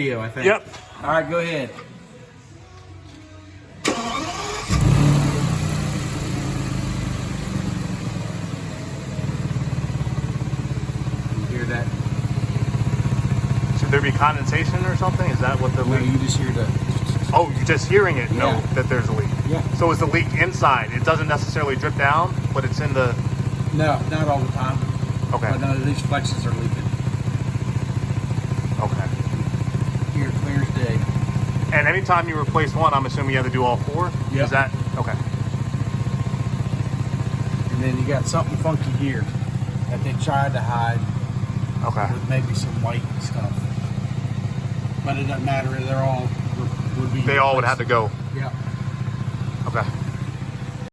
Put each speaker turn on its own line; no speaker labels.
I think.
Yep.
All right, go ahead. You hear that?
Should there be condensation or something? Is that what the
No,
leak?
you just hear the.
Oh, you're just hearing it know
Yeah.
that there's a leak.
Yeah.
So is the leak inside? It doesn't necessarily drip down, but it's in the.
No, not all the time.
Okay.
But no, these flexes are leaking.
Okay.
Here, clear as day.
And anytime you replace one, I'm assuming you have to do all four?
Yep.
Is that okay?
And then you got something funky here that they tried to hide
Okay.
with maybe some white stuff. But it doesn't matter. They're all would be.
They all would have to go.
Yeah.
Okay.